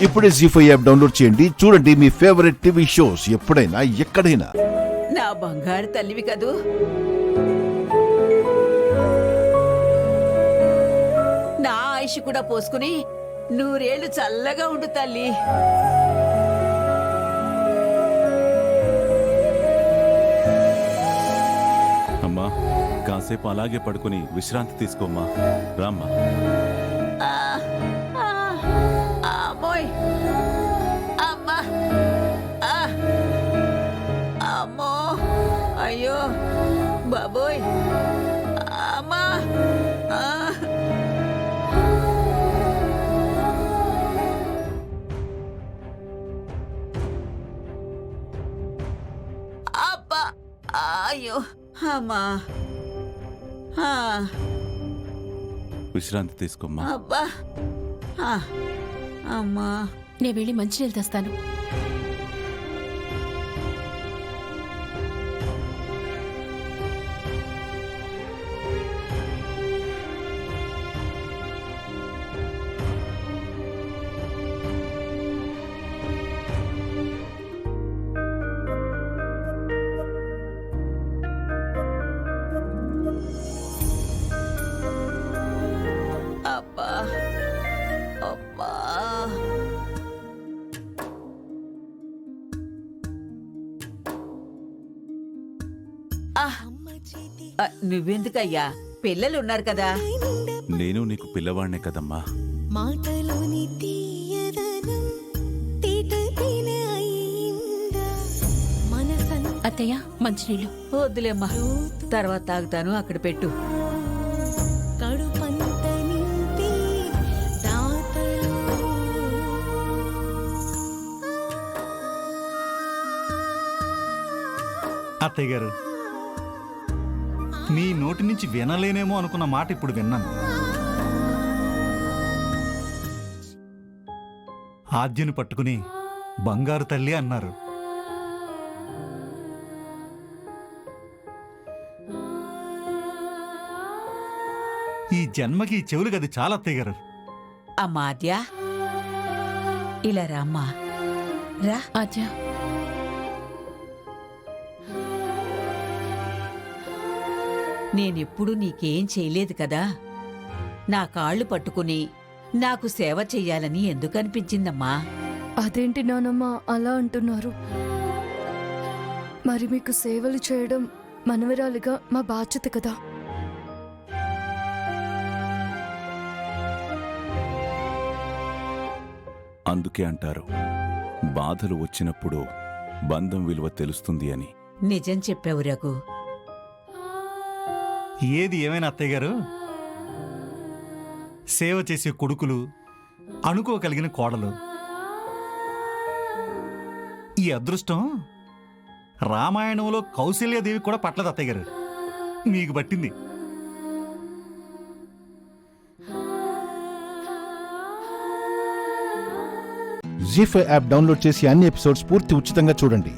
ఇప్పుడే జీ5 app download చేయండి. చూడండి మీ ఫేవరెట్ టీవీ షోస్ ఎప్పుడైనా ఎక్కడైనా. నా బంగారు తల్లివి కదూ. నా ఆయుష్ కూడా పోసుకుని 100 ఏళ్లు చల్లగా ఉండు తల్లి. అమ్మా కాసేపు అలాగే పడుకుని విశ్రాంతి తీసుకోమ్మా. రామ్మా. అమ్మోయ్, అమ్మా, అమ్మో, అయ్యో బాబోయ్, అమ్మా. అబ్బా, అయ్యో, అమ్మా. విశ్రాంతి తీసుకోమ్మా. అబ్బా, అమ్మా. నేను వెళ్ళి మంచినీళ్ళు తెస్తాను. అబ్బా, అబ్బా. నువ్వెందుకయ్యా, పిల్లలున్నారు కదా. నేను నీకు పిల్లవాడినే కదమ్మా. మాటలోని తీయదనం తీటతిన అయిందా మనసన్. అత్తయ్య మంచినీళ్ళు. వద్దులేమ్మా, తర్వాత తాగుతాను. అక్కడ పెట్టు. కడుపంత నింపి దాతలు. అత్తయ్య గారు, మీ నోటి నుంచి వినలేనేమో అనుకున్న మాట ఇప్పుడు విన్నాను. ఆద్యను పట్టుకుని బంగారు తల్లి అన్నారు. ఈ జన్మకి ఈ చెవులు గది చాలా అత్తయ్య గారు. అమ్మా ఆద్య, ఇలా రామ్మా, రా. ఆద్య, నేనెప్పుడు నీకేం చేయలేదు కదా. నా కాళ్ళు పట్టుకుని నాకు సేవ చెయ్యాలని ఎందుకనిపించిందమ్మా? అదేంటి నానమ్మ అలా అంటున్నారు? మరి మీకు సేవలు చేయడం మనవరాలిగా మా బాధ్యత కదా. అందుకే అంటారు బాధలు వచ్చినప్పుడు బంధం విలువ తెలుస్తుంది అని. నిజం చెప్పావు రఘు. ఏది ఏమైనా అత్తయ్య గారు, సేవ చేసే కొడుకులు, అనుకోగలిగిన కోడలు, ఈ అదృష్టం రామాయణంలో కౌశల్యాదేవి కూడా పట్లదు అత్తయ్య గారు. మీకు పట్టింది. జీ5 యాప్ డౌన్లోడ్ చేసి అన్ని ఎపిసోడ్స్ పూర్తి ఉచితంగా చూడండి.